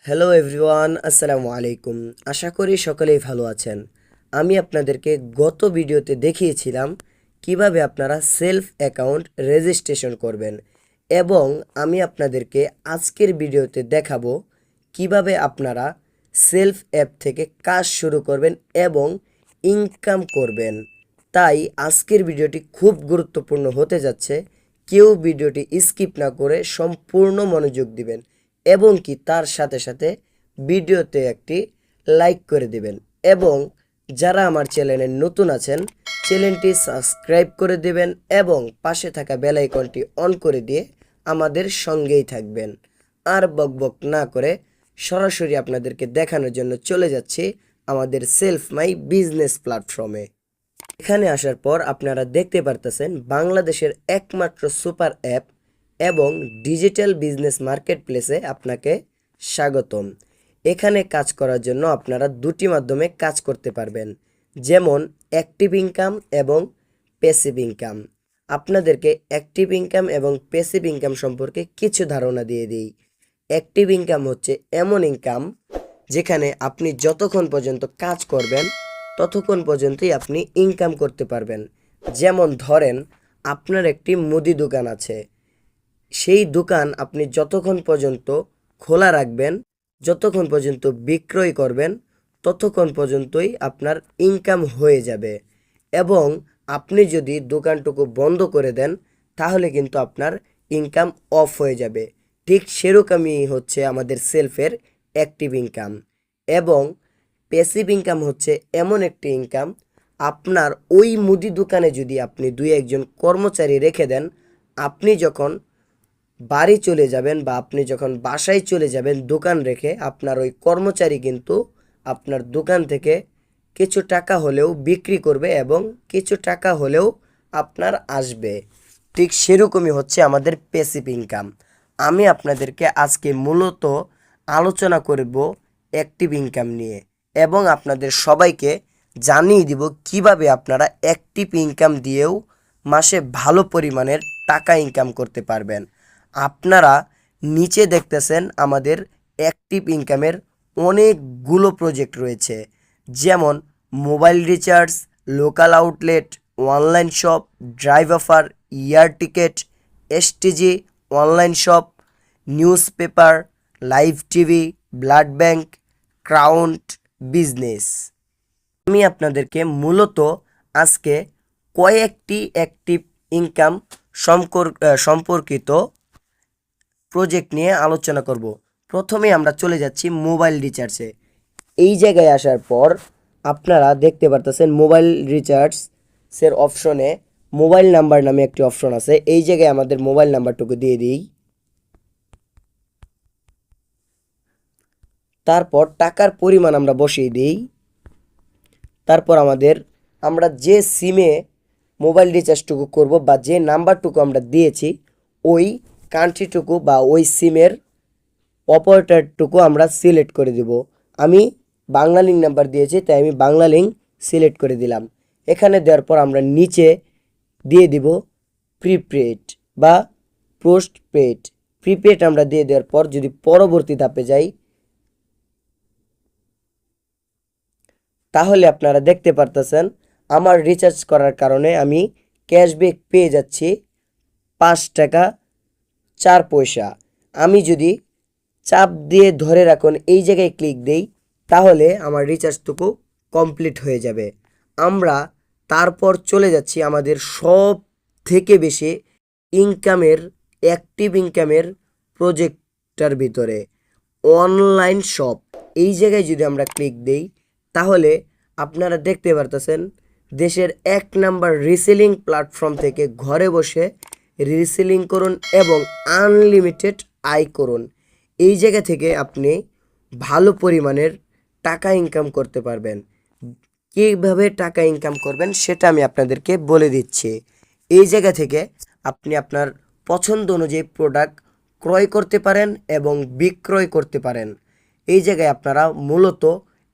Hello everyone, আসসালামু আলাইকুম। আশা করি সকলেই ভালো আছেন। আমি আপনাদেরকে গত ভিডিওতে দেখিয়েছিলাম কিভাবে আপনারা সেলফ অ্যাকাউন্ট রেজিস্ট্রেশন করবেন, এবং আমি আপনাদেরকে আজকের ভিডিওতে দেখাবো কিভাবে আপনারা সেলফ অ্যাপ থেকে কাজ শুরু করবেন এবং ইনকাম করবেন। তাই আজকের ভিডিওটি খুব গুরুত্বপূর্ণ হতে যাচ্ছে। কেউ ভিডিওটি স্কিপ না করে সম্পূর্ণ মনোযোগ দিবেন এবং কি তার সাথে সাথে ভিডিওতে একটি লাইক করে দিবেন, এবং যারা আমার চ্যানেলে নতুন আছেন চ্যানেলটি সাবস্ক্রাইব করে দিবেন এবং পাশে থাকা বেল আইকনটি অন করে দিয়ে আমাদের সঙ্গেই থাকবেন। আর বকবক না করে সরাসরি আপনাদেরকে দেখানোর জন্য চলে যাচ্ছি আমাদের সেলফ মাই বিজনেস প্ল্যাটফর্মে। এখানে আসার পর আপনারা দেখতে পারতেছেন বাংলাদেশের একমাত্র সুপার অ্যাপ এবং ডিজিটাল বিজনেস মার্কেট প্লেসে আপনাকে স্বাগতম। এখানে কাজ করার জন্য আপনারা দুটি মাধ্যমে কাজ করতে পারবেন, যেমন অ্যাক্টিভ ইনকাম এবং প্যাসিভ ইনকাম। আপনাদেরকে অ্যাক্টিভ ইনকাম এবং প্যাসিভ ইনকাম সম্পর্কে কিছু ধারণা দিয়ে দিই। অ্যাক্টিভ ইনকাম হচ্ছে এমন ইনকাম যেখানে আপনি যতক্ষণ পর্যন্ত কাজ করবেন ততক্ষণ পর্যন্তই আপনি ইনকাম করতে পারবেন। যেমন ধরেন আপনার একটি মুদি দোকান আছে, সেই দোকান আপনি যতক্ষণ পর্যন্ত খোলা রাখবেন, যতক্ষণ পর্যন্ত বিক্রয় করবেন, ততক্ষণ পর্যন্তই আপনার ইনকাম হয়ে যাবে। এবং আপনি যদি দোকানটুকু বন্ধ করে দেন তাহলে কিন্তু আপনার ইনকাম অফ হয়ে যাবে। ঠিক সেরকমই হচ্ছে আমাদের সেলফের অ্যাক্টিভ ইনকাম। এবং প্যাসিভ ইনকাম হচ্ছে এমন একটি ইনকাম, আপনার ওই মুদি দোকানে যদি আপনি দুই একজন কর্মচারী রেখে দেন, আপনি যখন বাড়ি চলে যাবেন বা আপনি যখন বাসায় চলে যাবেন দোকান রেখে, আপনার ওই কর্মচারী কিন্তু আপনার দোকান থেকে কিছু টাকা হলেও বিক্রি করবে এবং কিছু টাকা হলেও আপনার আসবে। ঠিক সেরকমই হচ্ছে আমাদের প্যাসিভ ইনকাম। আমি আপনাদেরকে আজকে মূলত আলোচনা করব অ্যাক্টিভ ইনকাম নিয়ে, এবং আপনাদের সবাইকে জানিয়ে দিব কিভাবে আপনারা অ্যাক্টিভ ইনকাম দিয়েও মাসে ভালো পরিমাণের টাকা ইনকাম করতে পারবেন। আপনারা নিচে দেখতেছেন আমাদের অ্যাক্টিভ ইনকামের অনেকগুলো প্রজেক্ট রয়েছে, যেমন mobile recharge, local outlet, online shop, drive offer, air ticket, STG, online shop, newspaper, live TV, blood bank, crowd business. আমি আপনাদেরকে মূলত আজকে কয়েকটি অ্যাক্টিভ ইনকাম সম্পর্কিত প্রজেক্ট নিয়ে আলোচনা করব। প্রথমে আমরা চলে যাচ্ছি মোবাইল রিচার্জে। এই জায়গায় আসার পর আপনারা দেখতে পারতেছেন মোবাইল রিচার্জের অপশনে মোবাইল নাম্বার নামে একটি অপশন আছে। এই জায়গায় আমাদের মোবাইল নাম্বারটুকু দিয়ে দিই। তারপর টাকার পরিমাণ আমরা বসিয়ে দিই। তারপর আমরা যে সিমে মোবাইল রিচার্জটুকু করব বা যে নাম্বারটুকু আমরা দিয়েছি ওই কান্ট্রিটুকু বা ওই সিমের অপারেটরটুকু আমরা সিলেক্ট করে দিব। আমি বাংলা লিঙ্ক নাম্বার দিয়েছি, তাই আমি বাংলা লিঙ্ক সিলেক্ট করে দিলাম। এখানে দেওয়ার পর আমরা নিচে দিয়ে দিব প্রিপেড বা পোস্টপেড। প্রিপেড আমরা দিয়ে দেওয়ার পর যদি পরবর্তী ধাপে যাই, তাহলে আপনারা দেখতে পারতেছেন আমার রিচার্জ করার কারণে আমি ক্যাশব্যাক পেয়ে যাচ্ছি 5 টাকা 4 পয়সা। আমি যদি চাপ দিয়ে ধরে রাখুন এই জায়গায় ক্লিক দেই, তাহলে আমার রিচার্জটুকু কমপ্লিট হয়ে যাবে। আমরা তারপর চলে যাচ্ছি আমাদের সব থেকে বেশি ইনকামের অ্যাক্টিভ ইনকামের প্রজেক্টটার ভিতরে, অনলাইন শপ। এই জায়গায় যদি আমরা ক্লিক দেই তাহলে আপনারা দেখতে পারতেছেন দেশের 1 নাম্বার রিসেলিং প্ল্যাটফর্ম থেকে ঘরে বসে রিসেলিং করুন এবং আনলিমিটেড আয় করুন। এই জায়গা থেকে আপনি ভালো পরিমাণের টাকা ইনকাম করতে পারবেন। কীভাবে টাকা ইনকাম করবেন সেটা আমি আপনাদেরকে বলে দিচ্ছি। এই জায়গা থেকে আপনি আপনার পছন্দ অনুযায়ী প্রোডাক্ট ক্রয় করতে পারেন এবং বিক্রয় করতে পারেন। এই জায়গায় আপনারা মূলত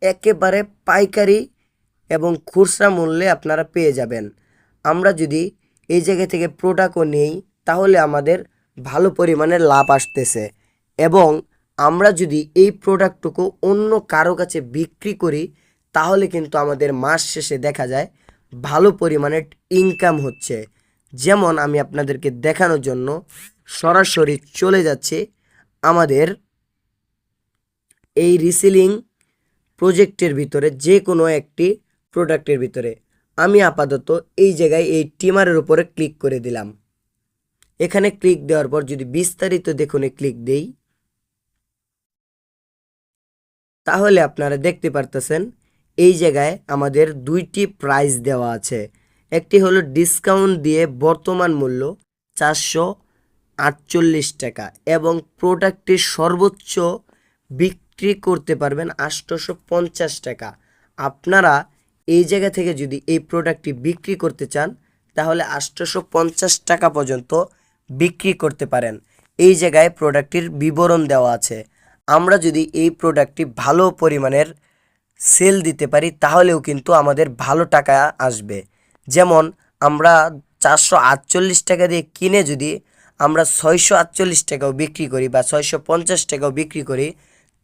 একেবারে পাইকারি এবং খুচরা মূল্যে আপনারা পেয়ে যাবেন। আমরা যদি এই জায়গা থেকে প্রোডাক্টও নেই তাহলে আমাদের ভালো পরিমাণে লাভ আসতেছে, এবং আমরা যদি এই প্রোডাক্টটুকু অন্য কারো কাছে বিক্রি করি তাহলে কিন্তু আমাদের মাস শেষে দেখা যায় ভালো পরিমাণে ইনকাম হচ্ছে। যেমন আমি আপনাদেরকে দেখানোর জন্য সরাসরি চলে যাচ্ছি আমাদের এই রিসেলিং প্রজেক্টের ভিতরে, যে কোনো একটি প্রোডাক্টের ভিতরে। আমি আপাতত এই জায়গায় এই টিমারের উপরে ক্লিক করে দিলাম। এখানে ক্লিক দেওয়ার পর যদি বিস্তারিত দেখুনে ক্লিক দেই তাহলে আপনারা দেখতে পারতেছেন এই জায়গায় আমাদের দুইটি প্রাইস দেওয়া আছে। একটি হলো ডিসকাউন্ট দিয়ে বর্তমান মূল্য 448 টাকা এবং প্রোডাক্টটির সর্বোচ্চ বিক্রি করতে পারবেন 850 টাকা। আপনারা এই জায়গা থেকে যদি এই প্রোডাক্টটি বিক্রি করতে চান তাহলে 850 টাকা পর্যন্ত বিক্রি করতে পারেন। এই জায়গায় প্রোডাক্টটির বিবরণ দেওয়া আছে। আমরা যদি এই প্রোডাক্টটি ভালো পরিমাণের সেল দিতে পারি তাহলেও কিন্তু আমাদের ভালো টাকা আসবে। যেমন আমরা 448 টাকা দিয়ে কিনে যদি আমরা 648 টাকাও বিক্রি করি বা 650 টাকাও বিক্রি করি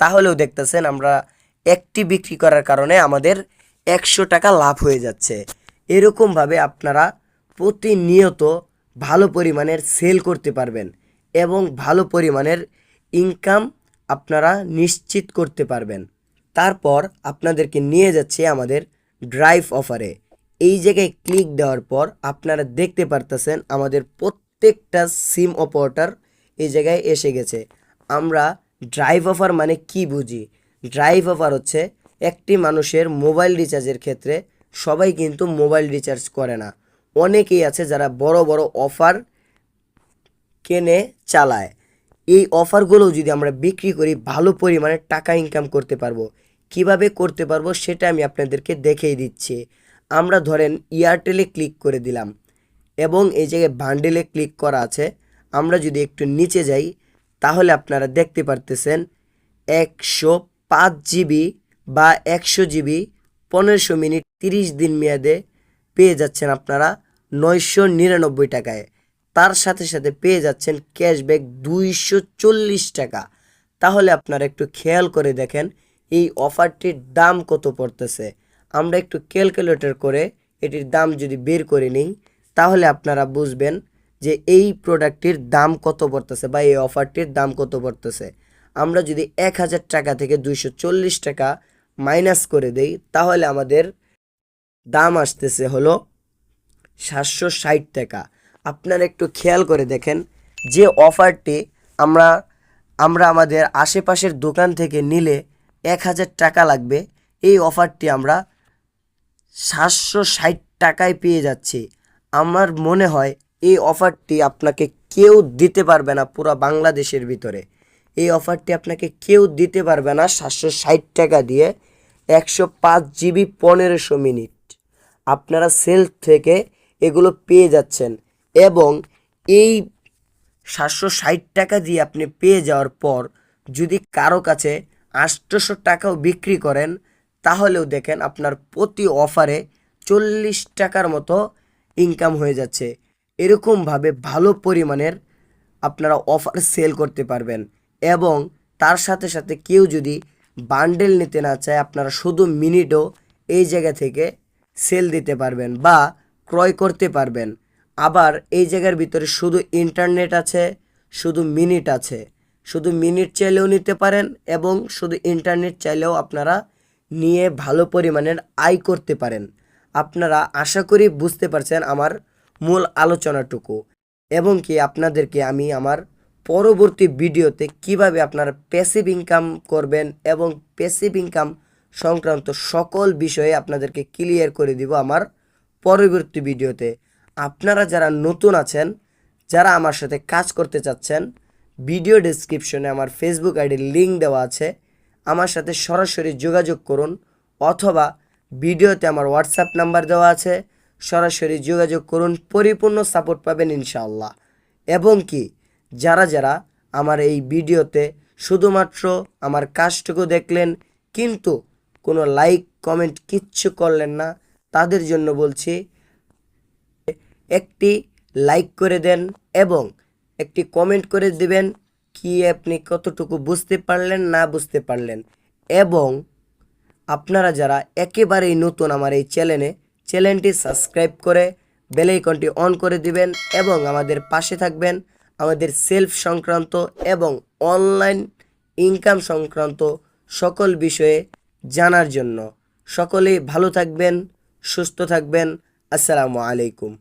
তাহলেও দেখতেছেন আমরা একটি বিক্রি করার কারণে আমাদের 100 টাকা লাভ হয়ে যাচ্ছে। এরকমভাবে আপনারা প্রতিনিয়ত ভালো পরিমাণের সেল করতে পারবেন এবং ভালো পরিমাণের ইনকাম আপনারা নিশ্চিত করতে পারবেন। তারপর আপনাদেরকে নিয়ে যাচ্ছে আমাদের ড্রাইভ অফারে। এই জায়গায় ক্লিক দেওয়ার পর আপনারা দেখতে পারতেছেন আমাদের প্রত্যেকটা সিম অপারেটর এই জায়গায় এসে গেছে। আমরা ড্রাইভ অফার মানে কি বুঝি? ড্রাইভ অফার হচ্ছে একটি মানুষের মোবাইল রিচার্জের ক্ষেত্রে সবাই কিন্তু মোবাইল রিচার্জ করে না। অনেকেই আছে যারা বড় বড় অফার কেনে চালায়। এই অফারগুলো যদি আমরা বিক্রি করি ভালো পরিমাণে টাকা ইনকাম করতে পারবো। কিভাবে করতে পারবো সেটা আমি আপনাদেরকে দেখিয়ে দিচ্ছি। আমরা ধরেন এয়ারটেলে ক্লিক করে দিলাম এবং এই জায়গায় বান্ডেলে ক্লিক করা আছে। আমরা যদি একটু নিচে যাই তাহলে আপনারা দেখতে পারতেছেন 105 জিবি বা 100 জিবি 1500 মিনিট 30 দিন মেয়াদে পেয়ে যাচ্ছেন আপনারা 999 টাকায়। তার সাথে সাথে পেয়ে যাচ্ছেন ক্যাশব্যাক 240 টাকা। তাহলে আপনারা একটু খেয়াল করে দেখেন এই অফারটির দাম কত পড়তেছে। আমরা একটু ক্যালকুলেটর করে এটির দাম যদি বের করে নিই তাহলে আপনারা বুঝবেন যে এই প্রোডাক্টটির দাম কত পড়তেছে বা এই অফারটির দাম কত পড়তেছে। আমরা যদি 1000 টাকা থেকে 240 টাকা মাইনাস করে দেই তাহলে আমাদের দাম আসতেছে হলো 760 টাকা। আপনারা একটু খেয়াল করে দেখেন যে অফারটি আমরা আমাদের আশেপাশের দোকান থেকে নিলে 1000 টাকা লাগবে, এই অফারটি আমরা 760 টাকায় পেয়ে যাচ্ছি। আমার মনে হয় এই অফারটি আপনাকে কেউ দিতে পারবে না পুরো বাংলাদেশের ভিতরে। এই অফারটি আপনাকে কেউ দিতে পারবে না 760 টাকা দিয়ে 105 জিবি 1500 মিনিট আপনারা সেল থেকে এগুলো পেয়ে যাচ্ছেন। এবং এই 760 টাকা দিয়ে আপনি পেয়ে যাওয়ার পর যদি কারো কাছে 800 টাকাও বিক্রি করেন তাহলেও দেখেন আপনার প্রতি অফারে 40 টাকার মতো ইনকাম হয়ে যাচ্ছে। এরকমভাবে ভালো পরিমাণের আপনারা অফার সেল করতে পারবেন। এবং তার সাথে সাথে কেউ যদি বান্ডেল নিতে না চায় আপনারা শুধু মিনিটও এই জায়গা থেকে সেল দিতে পারবেন বা ক্রয় করতে পারবেন। আবার এই জায়গার ভিতরে শুধু ইন্টারনেট আছে, শুধু মিনিট আছে। শুধু মিনিট চাইলেও নিতে পারেন এবং শুধু ইন্টারনেট চাইলেও আপনারা নিয়ে ভালো পরিমাণের আয় করতে পারেন। আপনারা আশা করি বুঝতে পারছেন আমার মূল আলোচনাটুকু এবং কি আপনাদেরকে আমি আমার পরবর্তী ভিডিওতে কিভাবে আপনারা প্যাসিভ ইনকাম করবেন এবং প্যাসিভ ইনকাম সংক্রান্ত সকল বিষয়ে আপনাদেরকে ক্লিয়ার করে দিব আমার পরবর্তী ভিডিওতে। আপনারা যারা নতুন আছেন, যারা আমার সাথে কাজ করতে চাচ্ছেন, ভিডিও ডেসক্রিপশনে আমার ফেসবুক আইডির লিঙ্ক দেওয়া আছে, আমার সাথে সরাসরি যোগাযোগ করুন অথবা ভিডিওতে আমার হোয়াটসঅ্যাপ নাম্বার দেওয়া আছে, সরাসরি যোগাযোগ করুন, পরিপূর্ণ সাপোর্ট পাবেন ইনশাআল্লাহ। এবং কি যারা যারা আমার এই ভিডিওতে শুধুমাত্র আমার কাজটুকু দেখলেন কিন্তু কোনো লাইক কমেন্ট কিচ্ছু করলেন না তাদের জন্য বলছি একটি লাইক করে দেন এবং একটি কমেন্ট করে দিবেন কি আপনি কতটুকু বুঝতে পারলেন না বুঝতে পারলেন, এবং আপনারা যারা একেবারেই নতুন আমার এই চ্যানেলটি সাবস্ক্রাইব করে বেল আইকনটি অন করে দিবেন এবং আমাদের পাশে থাকবেন আমাদের সেলফ সংক্রান্ত এবং অনলাইন ইনকাম সংক্রান্ত সকল বিষয়ে জানার জন্য। সকলেই ভালো থাকবেন, সুস্থ থাকবেন। আসসালামু আলাইকুম।